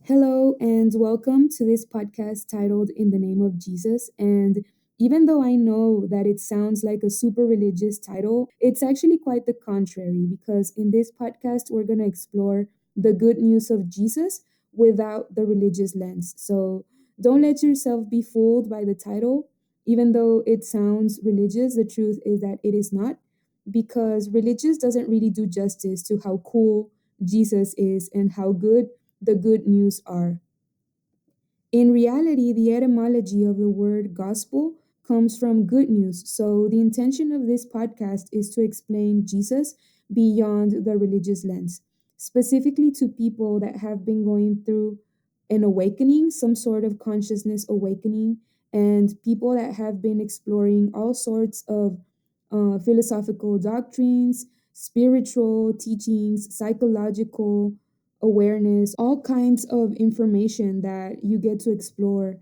Hello, and welcome to this podcast titled In the Name of Jesus. And even though I know that it sounds like a super religious title, it's actually quite the contrary because in this podcast, we're going to explore the good news of Jesus without the religious lens. So don't let yourself be fooled by the title. Even though it sounds religious, the truth is that it is not because religious doesn't really do justice to how cool Jesus is and how good the good news are. In reality, the etymology of the word gospel comes from good news. So, the intention of this podcast is to explain Jesus beyond the religious lens, specifically to people that have been going through an awakening, some sort of consciousness awakening, and people that have been exploring all sorts of philosophical doctrines, spiritual teachings, psychological awareness, all kinds of information that you get to explore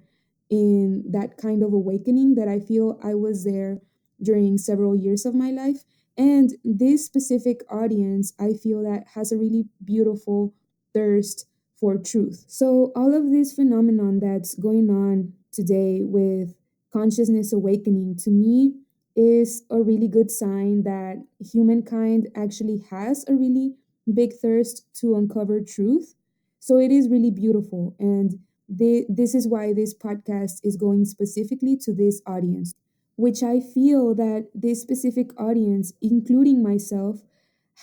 in that kind of awakening that I feel I was there during several years of my life. And this specific audience, I feel that has a really beautiful thirst for truth. So all of this phenomenon that's going on today with consciousness awakening to me is a really good sign that humankind actually has a really big thirst to uncover truth. So it is really beautiful. And this is why this podcast is going specifically to this audience, which I feel that this specific audience, including myself,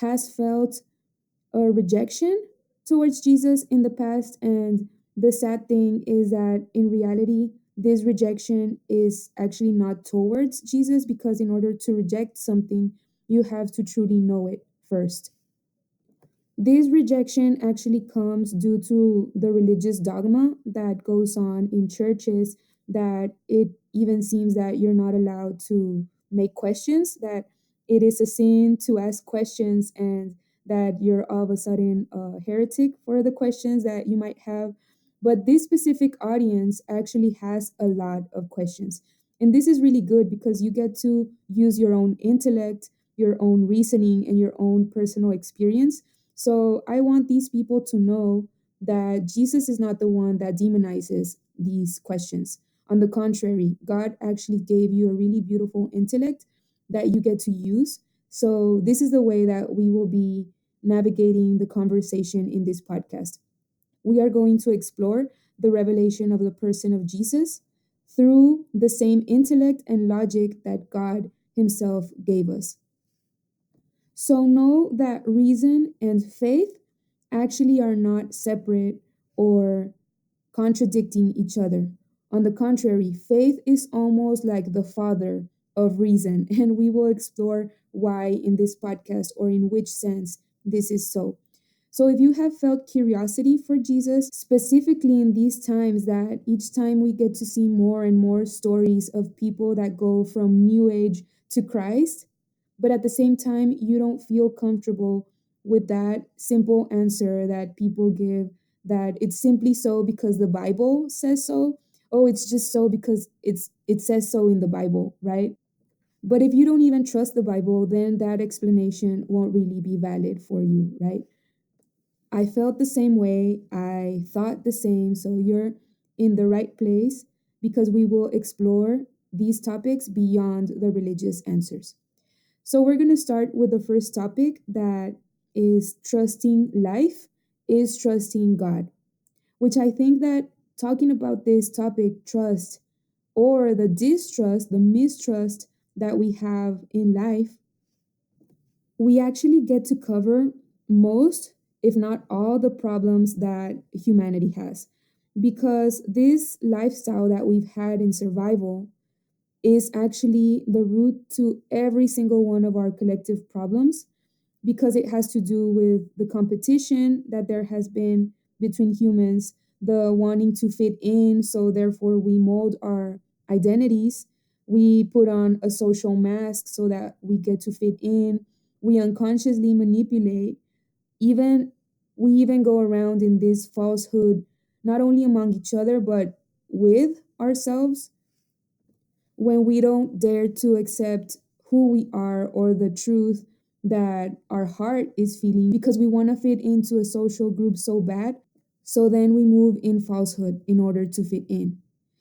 has felt a rejection towards Jesus in the past. And the sad thing is that in reality, this rejection is actually not towards Jesus because in order to reject something, you have to truly know it first. This rejection actually comes due to the religious dogma that goes on in churches, that it even seems that you're not allowed to make questions, that it is a sin to ask questions, and that you're all of a sudden a heretic for the questions that you might have. But this specific audience actually has a lot of questions. And this is really good because you get to use your own intellect, your own reasoning, and your own personal experience. So I want these people to know that Jesus is not the one that demonizes these questions. On the contrary, God actually gave you a really beautiful intellect that you get to use. So this is the way that we will be navigating the conversation in this podcast. We are going to explore the revelation of the person of Jesus through the same intellect and logic that God Himself gave us. So know that reason and faith actually are not separate or contradicting each other. On the contrary, faith is almost like the father of reason, and we will explore why in this podcast or in which sense this is so. So, if you have felt curiosity for Jesus, specifically in these times, that each time we get to see more and more stories of people that go from New Age to Christ, but at the same time, you don't feel comfortable with that simple answer that people give, that it's simply so because the Bible says so. Oh, it's just so because it says so in the Bible, right? But if you don't even trust the Bible, then that explanation won't really be valid for you, right? I felt the same way. I thought the same. So you're in the right place because we will explore these topics beyond the religious answers. So we're going to start with the first topic, that is trusting life is trusting God, which I think that talking about this topic, trust, or the distrust, the mistrust that we have in life, we actually get to cover most, if not all, the problems that humanity has. Because this lifestyle that we've had in survival is actually the root to every single one of our collective problems, because it has to do with the competition that there has been between humans, the wanting to fit in. So, therefore, we mold our identities. We put on a social mask so that we get to fit in. We unconsciously manipulate. Even we even go around in this falsehood, not only among each other, but with ourselves, when we don't dare to accept who we are or the truth that our heart is feeling, because we want to fit into a social group so bad. So then we move in falsehood in order to fit in.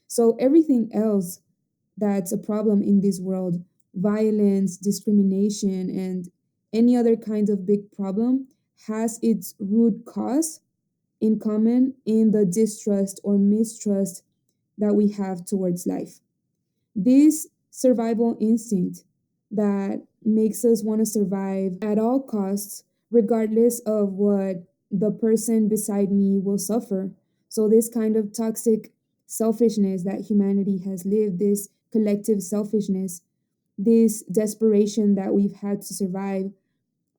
So everything else that's a problem in this world, violence, discrimination, and any other kind of big problem, has its root cause in common in the distrust or mistrust that we have towards life. This survival instinct that makes us want to survive at all costs, regardless of what the person beside me will suffer. So, this kind of toxic selfishness that humanity has lived, this collective selfishness, this desperation that we've had to survive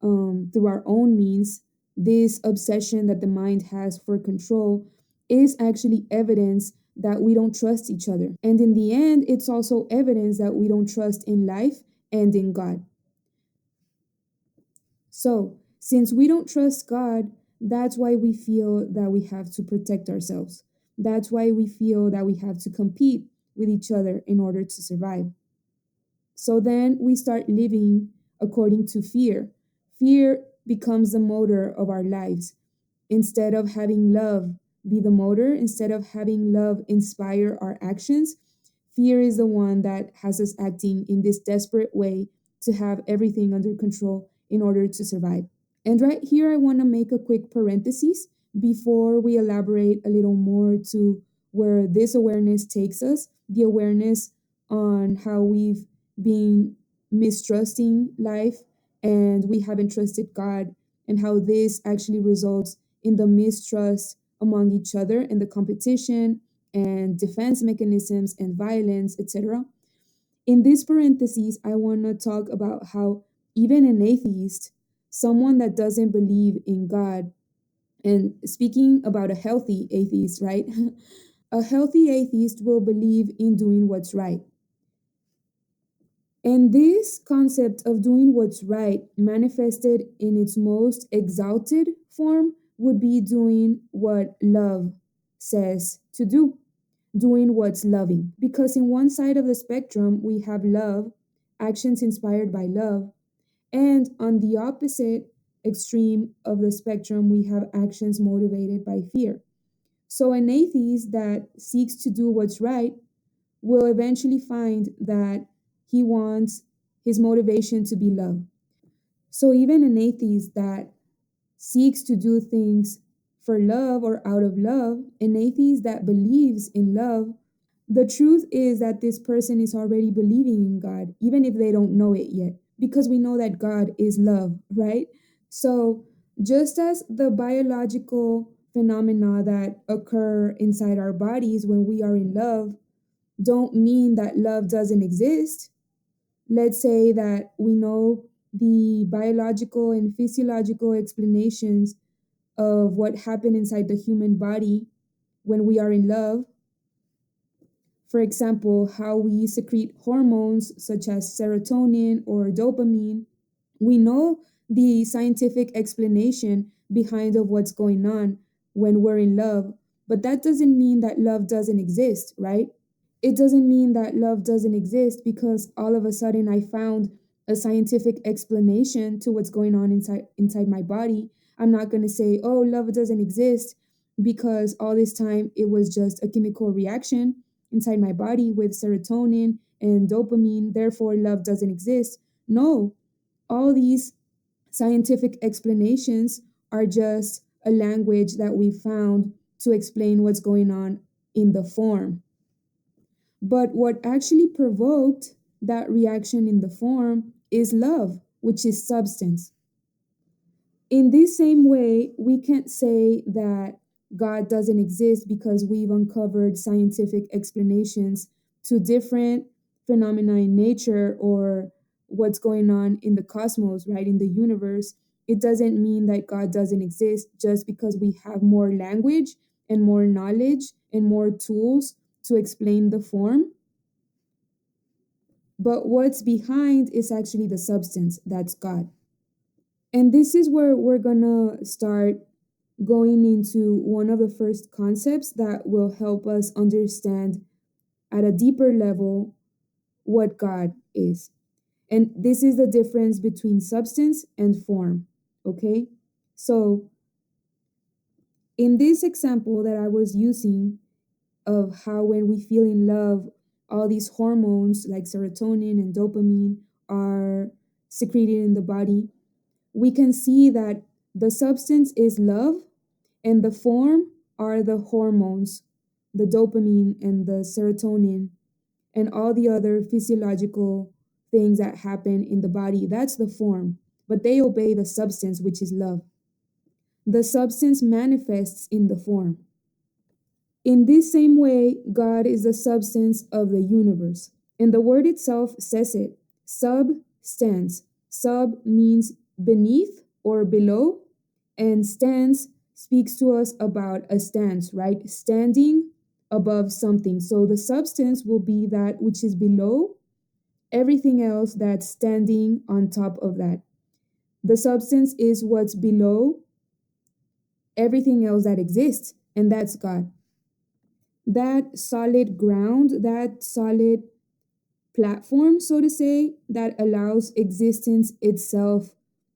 through our own means, this obsession that the mind has for control is actually evidence that we don't trust each other. And in the end, it's also evidence that we don't trust in life and in God. So, since we don't trust God, that's why we feel that we have to protect ourselves. That's why we feel that we have to compete with each other in order to survive. So then we start living according to fear. Fear becomes the motor of our lives. Instead of having love be the motor, instead of having love inspire our actions, fear is the one that has us acting in this desperate way to have everything under control in order to survive. And right here, I want to make a quick parenthesis before we elaborate a little more to where this awareness takes us, the awareness on how we've been mistrusting life and we haven't trusted God, and how this actually results in the mistrust among each other and the competition and defense mechanisms and violence, etc. In this parentheses, I want to talk about how even an atheist, someone that doesn't believe in God, and speaking about a healthy atheist, right? A healthy atheist will believe in doing what's right. And this concept of doing what's right, manifested in its most exalted form, would be doing what love says to do, doing what's loving. Because in one side of the spectrum, we have love, actions inspired by love. And on the opposite extreme of the spectrum, we have actions motivated by fear. So an atheist that seeks to do what's right will eventually find that he wants his motivation to be love. So even an atheist that seeks to do things for love or out of love, an atheist that believes in love, the truth is that this person is already believing in God, even if they don't know it yet, because we know that God is love, right? So just as the biological phenomena that occur inside our bodies when we are in love don't mean that love doesn't exist. Let's say that we know the biological and physiological explanations of what happened inside the human body when we are in love. For example, how we secrete hormones such as serotonin or dopamine. We know the scientific explanation behind of what's going on when we're in love, but that doesn't mean that love doesn't exist, right? It doesn't mean that love doesn't exist because all of a sudden I found a scientific explanation to what's going on inside my body. I'm not going to say, "Oh, love doesn't exist," because all this time it was just a chemical reaction inside my body with serotonin and dopamine, therefore love doesn't exist. No, all these scientific explanations are just a language that we found to explain what's going on in the form. But what actually provoked that reaction in the form is love, which is substance. In this same way, we can't say that God doesn't exist because we've uncovered scientific explanations to different phenomena in nature or what's going on in the cosmos, right, in the universe. It doesn't mean that God doesn't exist just because we have more language and more knowledge and more tools to explain the form. But what's behind is actually the substance, that's God. And this is where we're gonna start going into one of the first concepts that will help us understand at a deeper level what God is. And this is the difference between substance and form, okay? So In this example that I was using of how when we feel in love, all these hormones like serotonin and dopamine are secreted in the body, we can see that the substance is love and the form are the hormones, the dopamine and the serotonin and all the other physiological things that happen in the body. That's the form, but they obey the substance, which is love. The substance manifests in the form. In this same way, God is the substance of the universe. And the word itself says it. Substance. Sub means beneath or below, and stance speaks to us about a stance, right? Standing above something. So the substance will be that which is below everything else that's standing on top of that. The substance is what's below everything else that exists, and that's God. That solid ground, that solid platform, so to say, that allows existence itself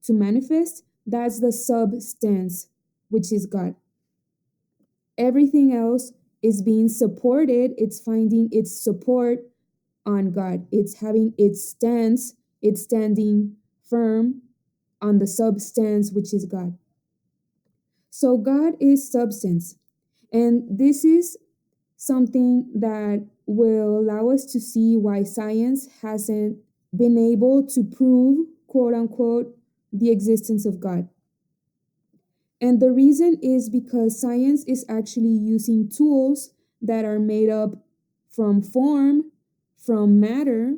to manifest, that's the substance, which is God. Everything else is being supported, it's finding its support on God. It's having its stance, it's standing firm on the substance, which is God. So God is substance. And this is something that will allow us to see why science hasn't been able to prove, quote unquote, the existence of God. And the reason is because science is actually using tools that are made up from form, from matter.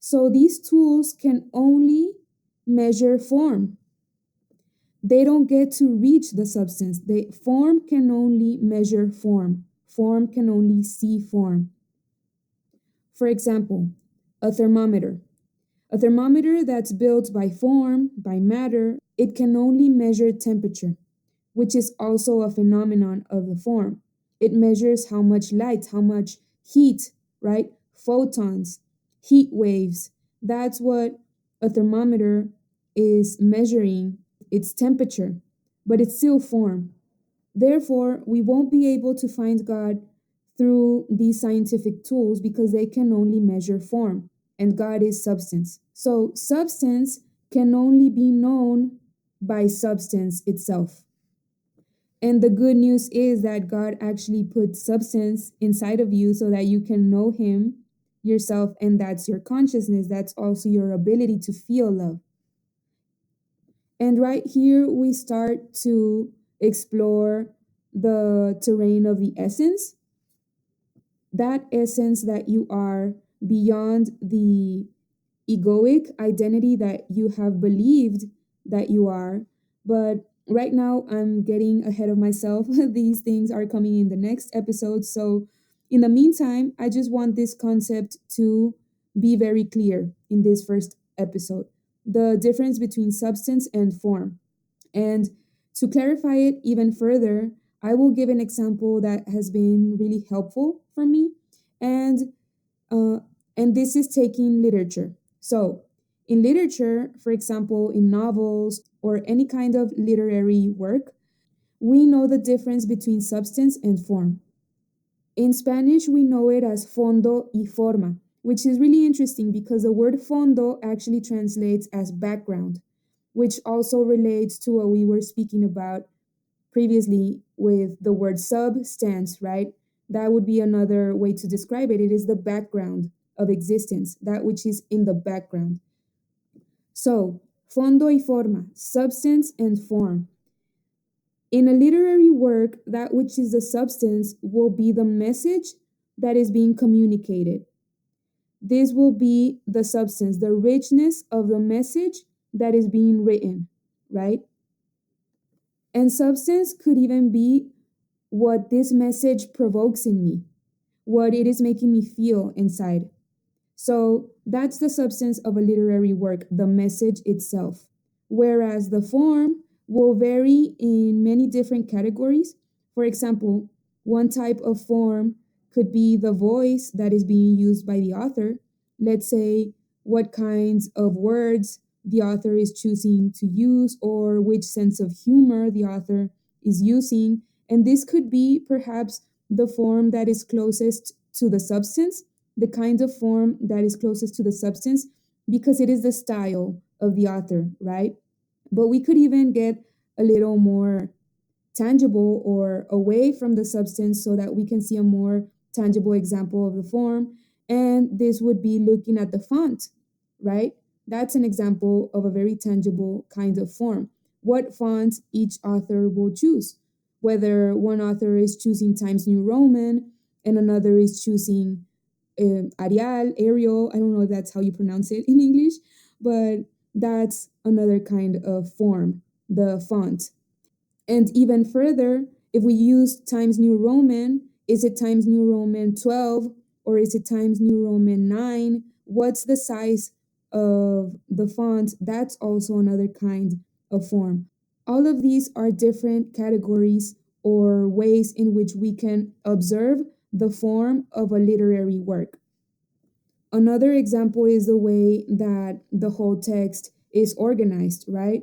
So these tools can only measure form. They don't get to reach the substance. Form can only measure form. Form can only see form. For example, a thermometer. A thermometer that's built by form, by matter, it can only measure temperature, which is also a phenomenon of the form. It measures how much light, how much heat, right? Photons, heat waves. That's what a thermometer is measuring, its temperature, but it's still form. Therefore, we won't be able to find God through these scientific tools because they can only measure form, and God is substance. So, substance can only be known by substance itself. And the good news is that God actually put substance inside of you so that you can know Him yourself, and that's your consciousness. That's also your ability to feel love. And right here, we start to explore the terrain of the essence, that essence that you are beyond the egoic identity that you have believed that you are. But right now, I'm getting ahead of myself. These things are coming in the next episode. So, in the meantime, I just want this concept to be very clear in this first episode, the difference between substance and form. And to clarify it even further, I will give an example that has been really helpful for me. And uh, and this is taking literature. So, in literature, for example, in novels or any kind of literary work, we know the difference between substance and form. In Spanish, we know it as fondo y forma, which is really interesting because the word fondo actually translates as background, which also relates to what we were speaking about previously with the word substance, right? That would be another way to describe it. It is the background of existence, that which is in the background. So, fondo y forma, substance and form. In a literary work, that which is the substance will be the message that is being communicated. This will be the substance, the richness of the message that is being written, right? And substance could even be what this message provokes in me, what it is making me feel inside. So that's the substance of a literary work, the message itself. Whereas the form will vary in many different categories. For example, one type of form could be the voice that is being used by the author. Let's say what kinds of words the author is choosing to use or which sense of humor the author is using. And this could be perhaps the form that is closest to the substance, the kind of form that is closest to the substance, because it is the style of the author, right? But we could even get a little more tangible or away from the substance so that we can see a more tangible example of the form. And this would be looking at the font, right? That's an example of a very tangible kind of form. What font each author will choose, whether one author is choosing Times New Roman and another is choosing Arial. I don't know if that's how you pronounce it in English, but that's another kind of form, the font. And even further, if we use Times New Roman, is it Times New Roman 12 or is it Times New Roman 9? What's the size of the font? That's also another kind of form. All of these are different categories or ways in which we can observe the form of a literary work. Another example is the way that the whole text is organized, right?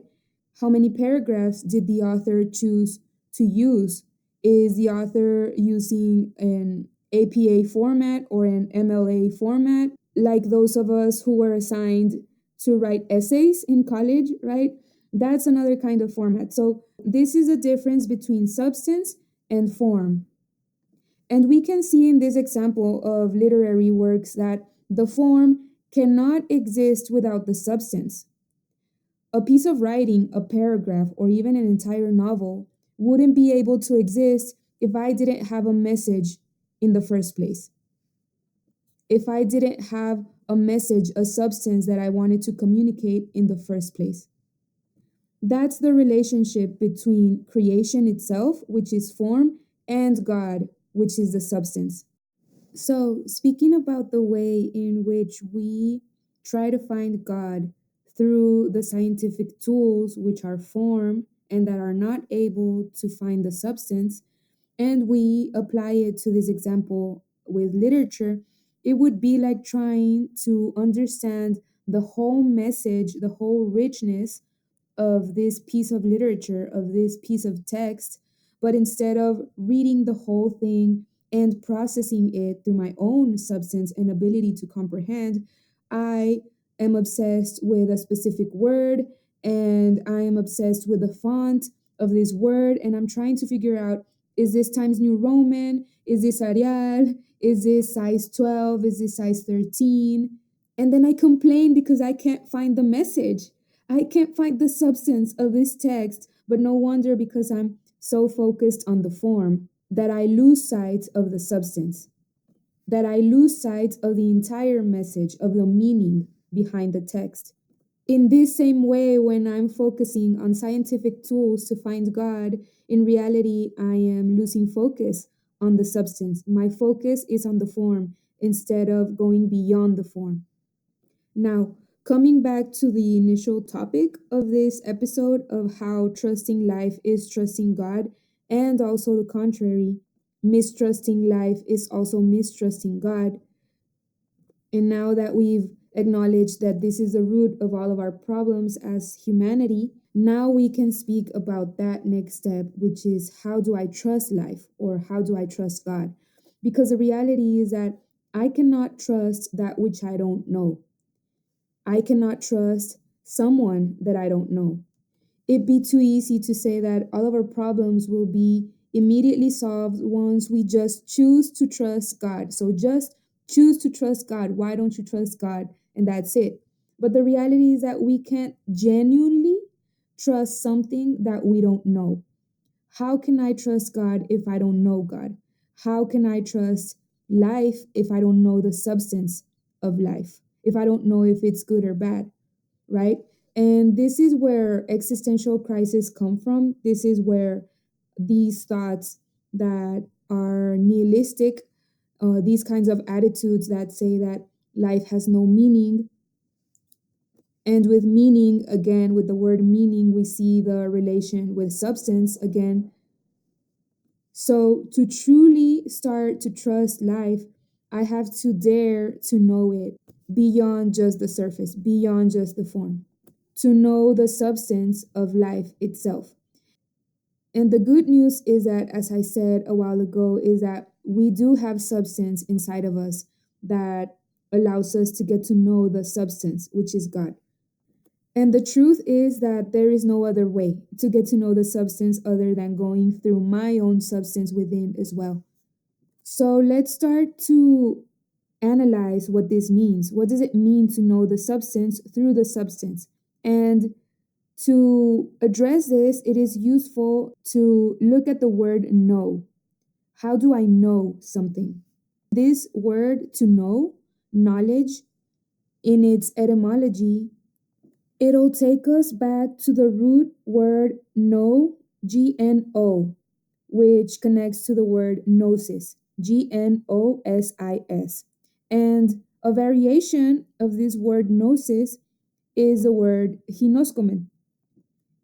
How many paragraphs did the author choose to use? Is the author using an APA format or an MLA format, like those of us who were assigned to write essays in college, right? That's another kind of format. So, this is a difference between substance and form. And we can see in this example of literary works that the form cannot exist without the substance. A piece of writing, a paragraph, or even an entire novel wouldn't be able to exist if I didn't have a message in the first place. If I didn't have a message, a substance that I wanted to communicate in the first place. That's the relationship between creation itself, which is form, and God, which is the substance. So, speaking about the way in which we try to find God through the scientific tools, which are form and that are not able to find the substance, and we apply it to this example with literature, it would be like trying to understand the whole message, the whole richness of this piece of literature, of this piece of text, but instead of reading the whole thing and processing it through my own substance and ability to comprehend, I am obsessed with a specific word and I am obsessed with the font of this word and I'm trying to figure out, is this Times New Roman? Is this Arial? Is this size 12? Is this size 13? And then I complain because I can't find the message. I can't find the substance of this text, but no wonder because I'm so focused on the form that I lose sight of the substance, that I lose sight of the entire message, of the meaning behind the text. In this same way, when I'm focusing on scientific tools to find God, in reality, I am losing focus on the substance. My focus is on the form instead of going beyond the form. Now, coming back to the initial topic of this episode of how trusting life is trusting God, and also the contrary, mistrusting life is also mistrusting God. And now that we've acknowledged that this is the root of all of our problems as humanity, now we can speak about that next step, which is how do I trust life or how do I trust God? Because the reality is that I cannot trust that which I don't know. I cannot trust someone that I don't know. It'd be too easy to say that all of our problems will be immediately solved once we just choose to trust God. So just choose to trust God. Why don't you trust God? And that's it. But the reality is that we can't genuinely trust something that we don't know. How can I trust God if I don't know God? How can I trust life if I don't know the substance of life? If I don't know if it's good or bad, right? And this is where existential crises come from. This is where these thoughts that are nihilistic, these kinds of attitudes that say that life has no meaning. And with meaning, again, with the word meaning, we see the relation with substance again. So to truly start to trust life, I have to dare to know it beyond just the surface, beyond just the form, to know the substance of life itself. And the good news is that, as I said a while ago, is that we do have substance inside of us that allows us to get to know the substance, which is God. And the truth is that there is no other way to get to know the substance other than going through my own substance within as well. So let's start to analyze what this means. What does it mean to know the substance through the substance? And to address this, it is useful to look at the word know. How do I know something? This word to know, knowledge, in its etymology, it'll take us back to the root word know, GNO, which connects to the word gnosis, GNOSIS. And a variation of this word gnosis is the word ginoskomen,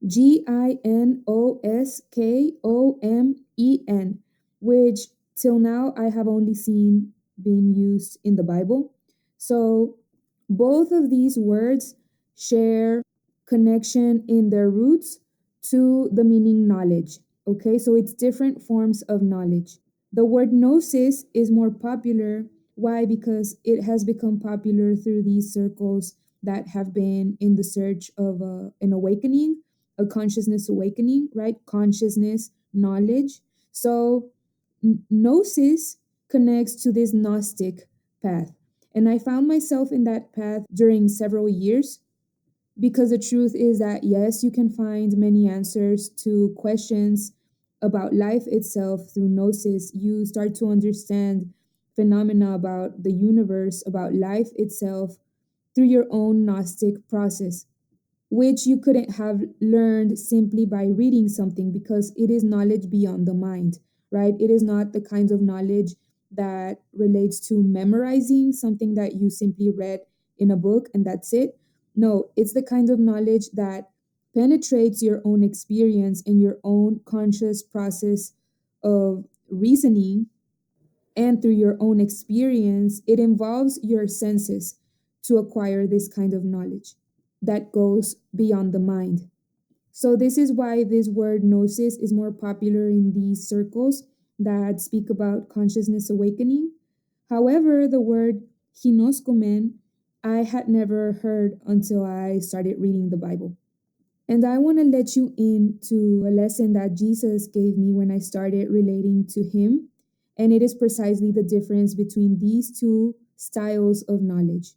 GINOSKOMEN, which till now I have only seen being used in the Bible. So both of these words share connection in their roots to the meaning knowledge. Okay, so it's different forms of knowledge. The word gnosis is more popular. Why? Because it has become popular through these circles that have been in the search of an awakening, a consciousness awakening, right? Consciousness, knowledge. So, gnosis connects to this Gnostic path. And I found myself in that path during several years because the truth is that, yes, you can find many answers to questions about life itself through gnosis. You start to understand phenomena about the universe, about life itself through your own Gnostic process, which you couldn't have learned simply by reading something because it is knowledge beyond the mind, right? It is not the kind of knowledge that relates to memorizing something that you simply read in a book and that's it. No, it's the kind of knowledge that penetrates your own experience and your own conscious process of reasoning, and through your own experience, it involves your senses to acquire this kind of knowledge that goes beyond the mind. So, this is why this word gnosis is more popular in these circles that speak about consciousness awakening. However, the word hinoskomen I had never heard until I started reading the Bible. And I want to let you into a lesson that Jesus gave me when I started relating to him. And it is precisely the difference between these two styles of knowledge.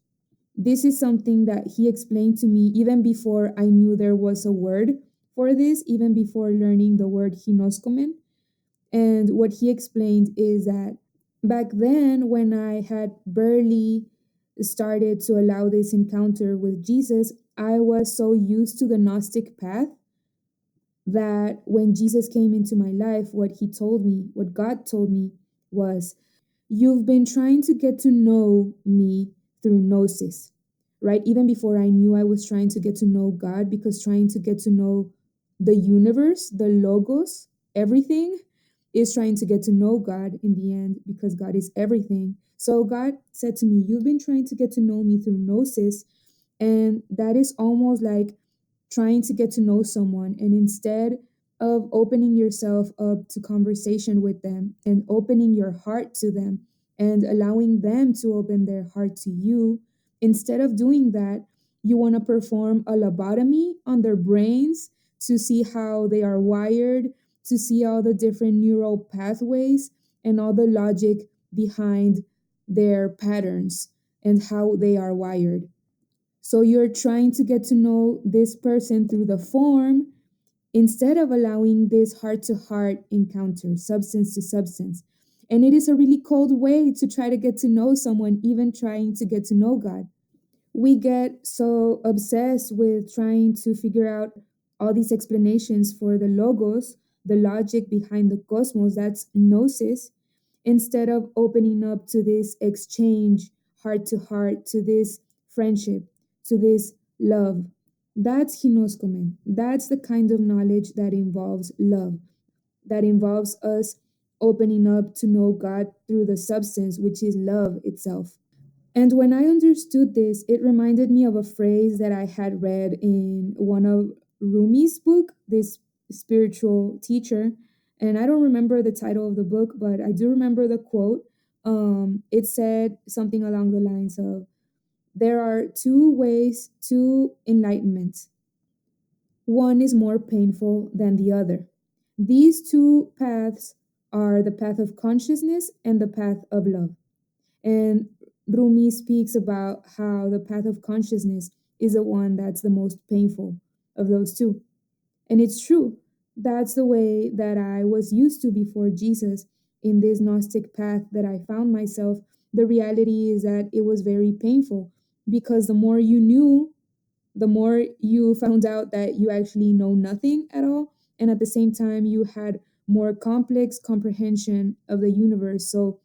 This is something that he explained to me even before I knew there was a word for this, even before learning the word hinoskomen. And what he explained is that back then, when I had barely started to allow this encounter with Jesus, I was so used to the Gnostic path that when Jesus came into my life, what he told me, what God told me was, you've been trying to get to know me through gnosis, right? Even before I knew I was trying to get to know God, because trying to get to know the universe, the logos, everything is trying to get to know God in the end, because God is everything. So God said to me, you've been trying to get to know me through gnosis, and that is almost like trying to get to know someone. And instead of opening yourself up to conversation with them and opening your heart to them and allowing them to open their heart to you, instead of doing that, you want to perform a lobotomy on their brains to see how they are wired, to see all the different neural pathways and all the logic behind their patterns and how they are wired. So you're trying to get to know this person through the form instead of allowing this heart to heart encounter, substance to substance. And it is a really cold way to try to get to know someone, even trying to get to know God. We get so obsessed with trying to figure out all these explanations for the logos, the logic behind the cosmos, that's gnosis, instead of opening up to this exchange, heart to heart, to this friendship, to this love. That's hinoskomen. That's the kind of knowledge that involves love, that involves us opening up to know God through the substance, which is love itself. And when I understood this, it reminded me of a phrase that I had read in one of Rumi's book, this spiritual teacher. And I don't remember the title of the book, but I do remember the quote. It said something along the lines of, there are two ways to enlightenment. One is more painful than the other. These two paths are the path of consciousness and the path of love. And Rumi speaks about how the path of consciousness is the one that's the most painful of those two. And it's true. That's the way that I was used to before Jesus in this Gnostic path that I found myself. The reality is that it was very painful because the more you knew, the more you found out that you actually know nothing at all. And at the same time, you had more complex comprehension of the universe. So,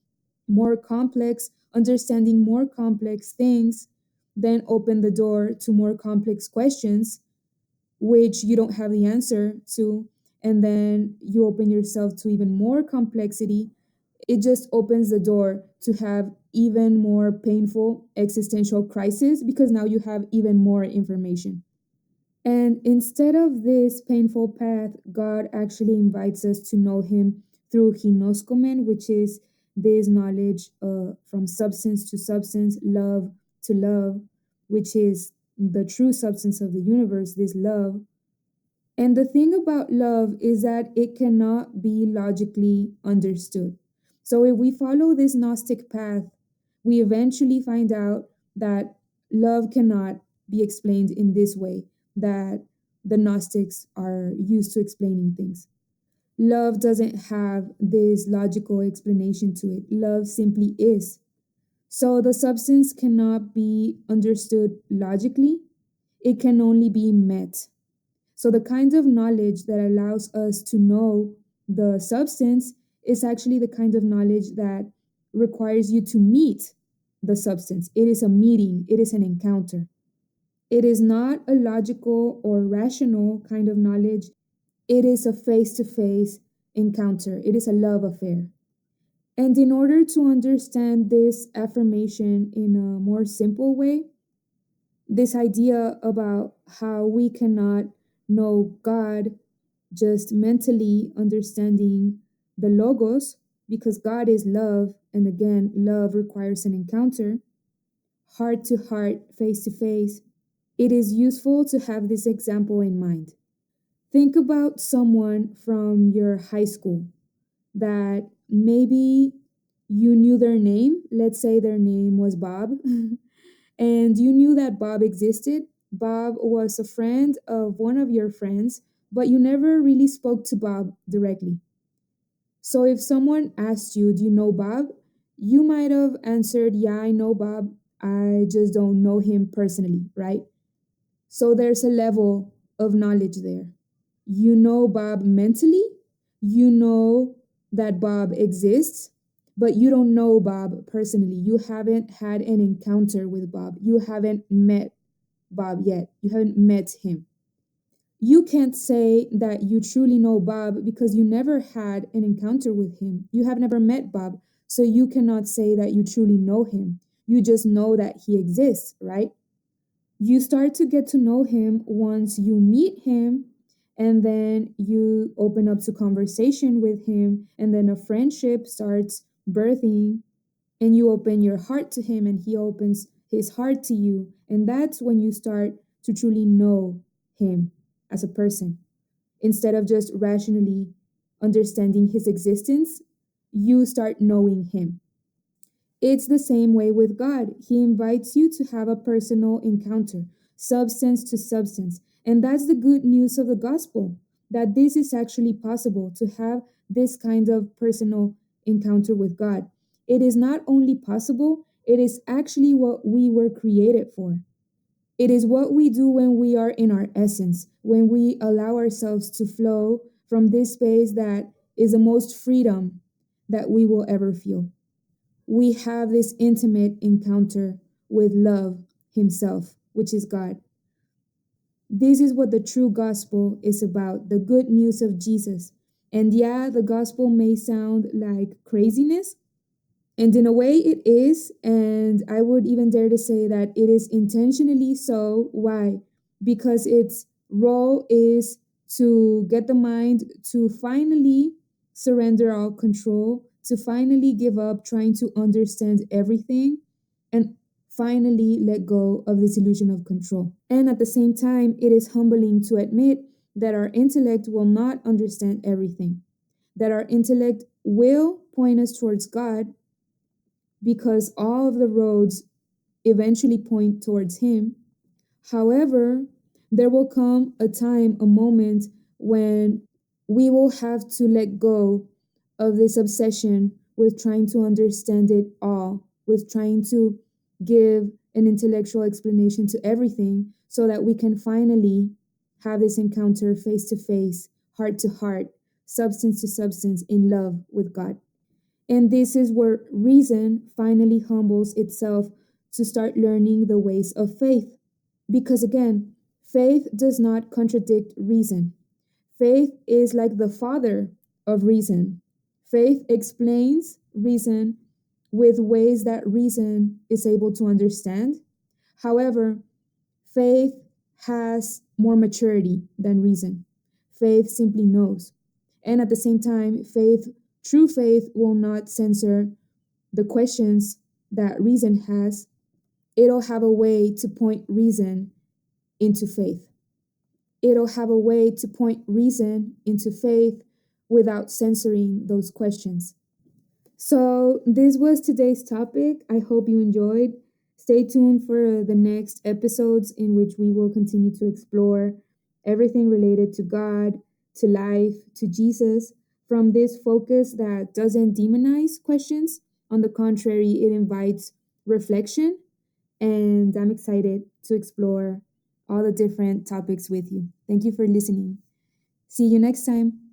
more complex, understanding more complex things, then open the door to more complex questions, which you don't have the answer to. And then you open yourself to even more complexity. It just opens the door to have even more painful existential crisis because now you have even more information. And instead of this painful path, God actually invites us to know Him through hinoskomen, which is this knowledge from substance to substance, love to love, which is the true substance of the universe, this love. And the thing about love is that it cannot be logically understood. So if we follow this Gnostic path, we eventually find out that love cannot be explained in this way that the Gnostics are used to explaining things. Love doesn't have this logical explanation to it. Love simply is. So the substance cannot be understood logically. It can only be met. So the kind of knowledge that allows us to know the substance is actually the kind of knowledge that requires you to meet the substance. It is a meeting, it is an encounter. It is not a logical or rational kind of knowledge. It is a face to face encounter. It is a love affair. And in order to understand this affirmation in a more simple way, this idea about how we cannot know God just mentally understanding the logos, because God is love, and again, love requires an encounter, heart to heart, face to face. It is useful to have this example in mind. Think about someone from your high school that maybe you knew their name. Let's say their name was Bob, and you knew that Bob existed. Bob was a friend of one of your friends, but you never really spoke to Bob directly. So if someone asked you, do you know Bob? You might have answered, yeah, I know Bob. I just don't know him personally, right? So there's a level of knowledge there. You know Bob mentally, you know that Bob exists, but you don't know Bob personally. You haven't had an encounter with Bob. You haven't met Bob yet. You haven't met him. You can't say that you truly know Bob because you never had an encounter with him. You have never met Bob, so you cannot say that you truly know him. You just know that he exists, right? You start to get to know him once you meet him, and then you open up to conversation with him, and then a friendship starts birthing, and you open your heart to him and he opens his heart to you, and that's when you start to truly know him as a person. Instead of just rationally understanding his existence, you start knowing him. It's the same way with God. He invites you to have a personal encounter, substance to substance. And that's the good news of the gospel, that this is actually possible to have this kind of personal encounter with God. It is not only possible, it is actually what we were created for. It is what we do when we are in our essence, when we allow ourselves to flow from this space that is the most freedom that we will ever feel. We have this intimate encounter with love himself, which is God. This is what the true gospel is about, the good news of Jesus. And yeah, the gospel may sound like craziness, and in a way it is, and I would even dare to say that it is intentionally so. Why? Because its role is to get the mind to finally surrender all control, to finally give up trying to understand everything, and finally let go of this illusion of control. And at the same time, it is humbling to admit that our intellect will not understand everything, that our intellect will point us towards God because all of the roads eventually point towards Him. However, there will come a time, a moment when we will have to let go of this obsession with trying to understand it all, with trying to give an intellectual explanation to everything, so that we can finally have this encounter face to face, heart to heart, substance to substance in love with God. And this is where reason finally humbles itself to start learning the ways of faith. Because again, faith does not contradict reason. Faith is like the father of reason. Faith explains reason with ways that reason is able to understand. However, faith has more maturity than reason. Faith simply knows. And at the same time, true faith will not censor the questions that reason has. It'll have a way to point reason into faith. It'll have a way to point reason into faith without censoring those questions. So, this was today's topic. I hope you enjoyed. Stay tuned for the next episodes in which we will continue to explore everything related to God, to life, to Jesus, from this focus that doesn't demonize questions. On the contrary, it invites reflection. And I'm excited to explore all the different topics with you. Thank you for listening. See you next time.